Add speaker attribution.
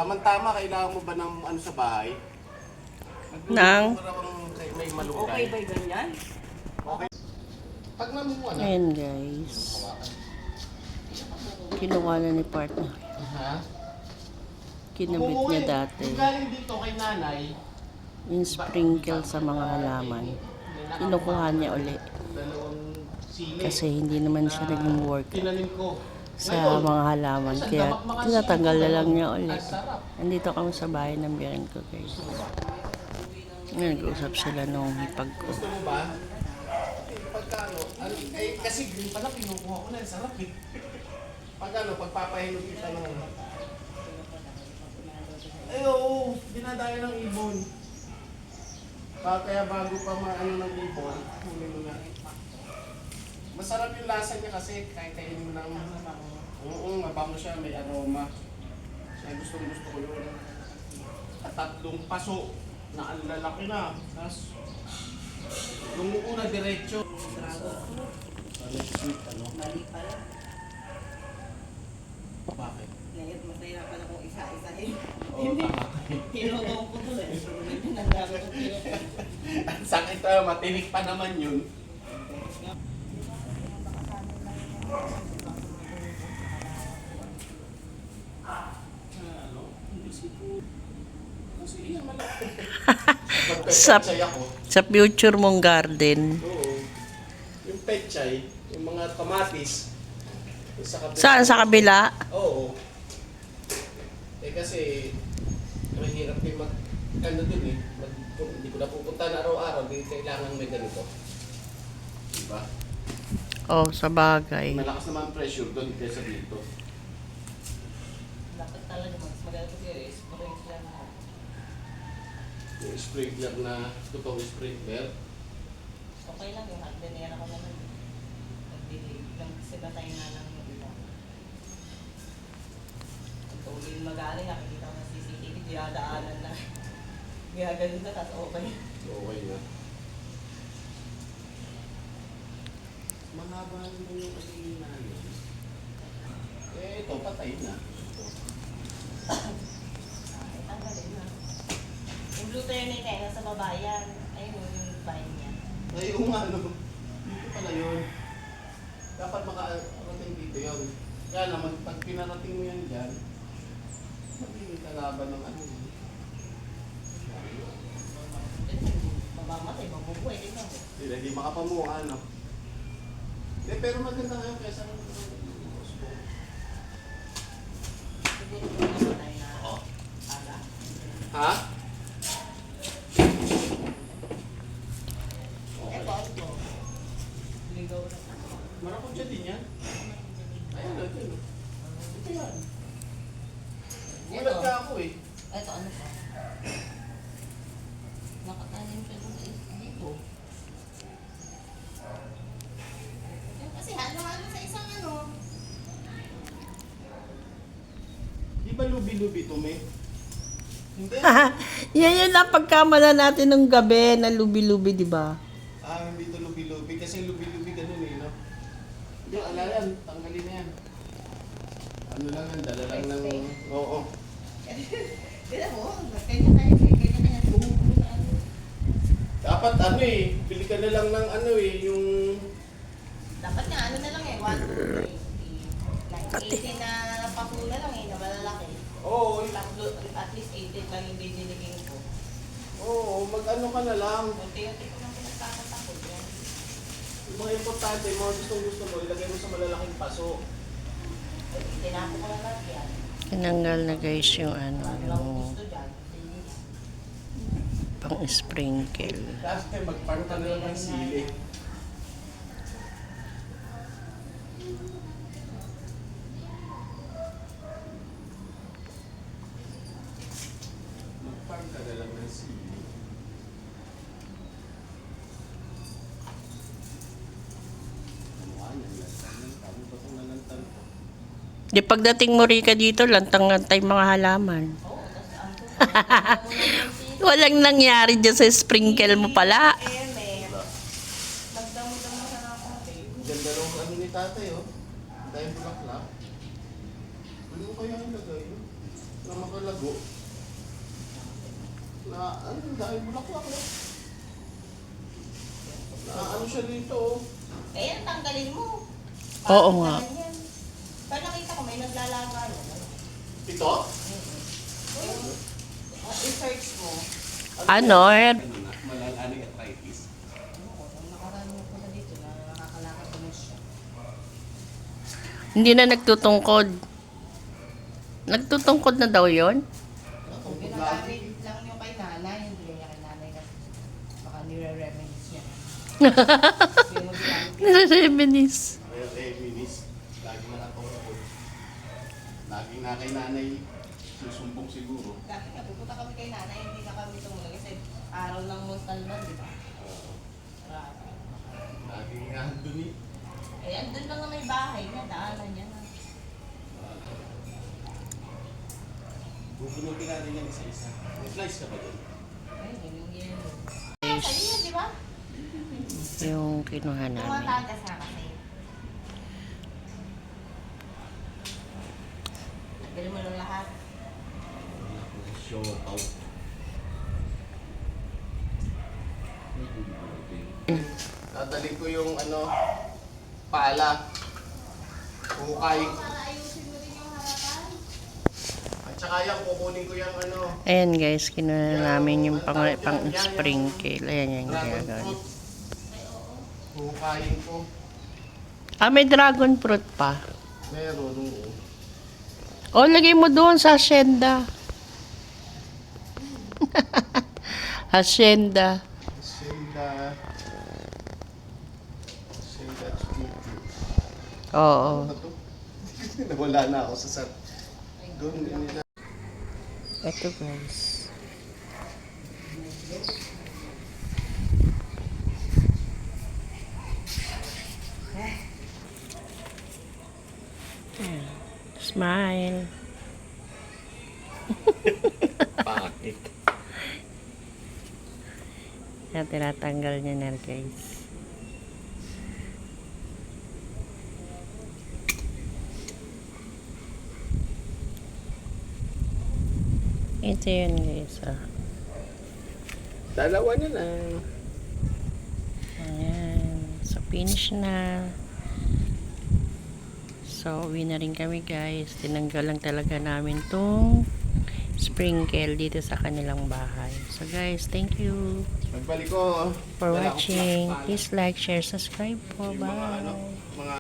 Speaker 1: Tama-tama, kailangan mo ba ng ano sa bahay?
Speaker 2: Nang?
Speaker 1: May malunggay.
Speaker 3: Okay ba ganyan?
Speaker 1: Okay. Pag namuha na.
Speaker 2: Ayan guys. Kinuha na ni partner.
Speaker 1: Ha?
Speaker 2: Kinabit niya dati.
Speaker 1: Yung galing dito kay nanay,
Speaker 2: Yung sprinkle sa mga halaman. Kinukuha niya uli.
Speaker 1: dalawang sili.
Speaker 2: Kasi hindi naman siya naging work
Speaker 1: Tinanim ko.
Speaker 2: sa mga halaman. Kaya tinatanggal na lang niya uli. Nandito kami sa bahay ng biyakin ko guys. Nag-uusap sila nung hipag ko.
Speaker 1: Gusto mo ba? Pagkano? Eh, kasi green pala, kinukuha ko na. Sarap eh. Pagkano? Pagpapahinog kita ng... Ay, oo. Dinadaya ng ibon. Kaya bago pa maano ng ibon, huli mo na. Masarap yung lasa niya kasi kahit kainin mo ng... Oo, mabango siya. May aroma. Kaya gusto ko yun. At 3 paso na ang lalaki na. Tapos, yung una diretso. Ano?
Speaker 3: Mali pala.
Speaker 1: Bakit?
Speaker 3: Ngayon, masaya pala kung isa-isahin.
Speaker 1: Oo, tama.
Speaker 3: Tinutong ko to eh. Nagdami ko
Speaker 1: Ang sakit na, matinik pa naman yun.
Speaker 2: Sa,
Speaker 1: Pechay ako.
Speaker 2: sa future mong garden.
Speaker 1: Oo. Yung pechay, yung mga kamatis. yung sa kabila.
Speaker 2: Saan? Sa kabila?
Speaker 1: Oo. Eh kasi, mahirap din ano dun eh. Hindi ko na pupunta na araw-araw, di kailangan may ganito. Diba?
Speaker 2: Oh, sa bagay.
Speaker 1: Malakas naman ang pressure doon kaysa dito.
Speaker 3: Dapat talaga mas magaling ko siya eh. Sprinkler na.
Speaker 1: Yung sprinkler na, totoong sprinkler.
Speaker 3: Okay lang yung hardinera ko naman. Nagdilig lang sila tayo na lang yung iba. Ang tuloy magaling, nakikita ko na CCTV, dinadaanan na. Gagano na, tapos okay.
Speaker 1: Okay na. Mahaba naman yung kasi namin. Eh, ito, patay na. Ito.
Speaker 3: Ay, tanggalin na. Yung blue ternate eh, nasa baba yan. Ayun yung vine niya.
Speaker 1: Ay, yung ano, dito pala yun. Dapat makarating dito yun. Kaya naman, pag pinarating mo yan dyan, magiging kalaban ng ano.
Speaker 3: Mamamatay, mabubuhay din ako.
Speaker 1: Sila hindi makapamuha, ano. Eh, pero maganda ngayon kaysa ng
Speaker 3: Siguro mamatay na ala.
Speaker 1: Ha?
Speaker 3: Eh, paano ko? Ligaw na.
Speaker 1: Marakucha din yan. Ayan, ito. Ito yan. Gulat ka ako eh.
Speaker 3: Ito, ano pa? Nakatanim siya dun dito. Kasi halo-halo sa isang ano.
Speaker 1: Di ba lubi-lubi ito, May? Hindi.
Speaker 2: Yan ang pagkamala natin ng gabi na lubi-lubi, di ba?
Speaker 1: Ah, hindi ito lubi-lubi. Kasi lubi-lubi ganun eh, no? Hindi, ala yan. Tanggalin na yan. Ano lang yan, dala lang ng... Oo.
Speaker 3: Kaya mo, kanya-kanya bumubuo na ano.
Speaker 1: Dapat ano eh, pili ka na lang ng ano eh, yung...
Speaker 3: Dapat nga ano na lang eh, 1, 2, 3, 80 na pakulo na lang eh, na malalaki.
Speaker 1: Oo,
Speaker 3: Tatlo, at least 80 lang yung bibiligin ko.
Speaker 1: oo, mag-ano ka na lang.
Speaker 3: Unti-unti ko lang pinagtatakot yan.
Speaker 1: Yung mga importante, yung mga gustong-gusto mo, ilagay mo sa malalaking paso.
Speaker 3: Tinapo ko na lang yan.
Speaker 2: Tinanggal na guys yung ano,
Speaker 3: Ano lang
Speaker 2: yung
Speaker 3: gusto dyan.
Speaker 2: pang-sprinkle.
Speaker 1: Tapos mag-farm ka na lang ng sili. Mag-farm ka na lang ng sili. Ano yan? Tamo ba itong nalantan ko?
Speaker 2: Di pagdating mo rika dito, lantang-lantay mga halaman.
Speaker 3: Oo, tapos ang
Speaker 2: Walang nangyari dyan sa sprinkle mo pala.
Speaker 3: eh, may nagdamo-damo sa nakakate.
Speaker 1: Ang ganda nung ano ni tatay, oh. Dahil bulaklak. Ano mo kaya ilagay, no? Na makalagay bago. Na, ano, dahil bulaklak no? Na, ano siya dito oh.
Speaker 3: Kaya tanggalin mo.
Speaker 2: Oo nga.
Speaker 3: Parang yan. Pero nakita ko may naglalaga na.
Speaker 1: Ito?
Speaker 3: I-search mo.
Speaker 2: Ano,
Speaker 1: Ano na, malalaning arthritis.
Speaker 3: Ang nakaraan ko na dito na nakakalakad ko na siya.
Speaker 2: hindi na nagtutungkod. Nagtutungkod na daw yon.
Speaker 3: Kung ginagamit lang yung kay nanay, hindi niya kay nanay kasi baka nire-reminis niya. Yung mo ginamit
Speaker 2: Nare-reminis.
Speaker 1: Kaya minis, lagi na ako. Laging na kay nanay, susumbong siguro.
Speaker 3: Dati nga, pupunta kami kay nanay, hindi na kami tumulong kasi araw ng Montalban, di ba?
Speaker 1: Laging nga doon eh.
Speaker 3: Eh, andun lang na may bahay na, daanan niya na.
Speaker 1: Bubunutin natin yan isa-isa. May flies ka ba doon?
Speaker 3: Ay, yun yung yellow. Ay, sa'yo yun, di ba?
Speaker 2: Yung kinuha namin.
Speaker 3: Tumatagas na kasi. Tanggalin mo lang lahat.
Speaker 1: Show out. Dadalhin ko yung ano, pala. Kukain. At saka yan, kukunin ko yung ano,
Speaker 2: Ayan guys, kinuha na namin yung pang-sprinkle. Ayan yung
Speaker 1: dragon
Speaker 2: ginagawa.
Speaker 1: fruit. Kukain ko.
Speaker 2: Ah, may dragon fruit pa.
Speaker 1: Meron, oo.
Speaker 2: O, lagay mo doon sa asyenda. Asyenda.
Speaker 1: Sinda. Sinda chicken.
Speaker 2: Oo.
Speaker 1: Ano to? Nawala na ako sa sat. Doon nila.
Speaker 2: Ito guys. Ayan. Smile.
Speaker 1: Pangit.
Speaker 2: Yan, tinatanggal niya na guys. Ito yun guys. Ah.
Speaker 1: Dalawa na lang.
Speaker 2: Ayan. So, finish na. So, uwi na rin kami guys. Tinanggal lang talaga namin tong sprinkle dito sa kanilang bahay. So guys, thank you
Speaker 1: Magbalik ko.
Speaker 2: for
Speaker 1: Wala akong
Speaker 2: watching.
Speaker 1: plak-plak.
Speaker 2: Please like, share, subscribe po.
Speaker 1: Yung mga ano,
Speaker 2: Bye.
Speaker 1: mga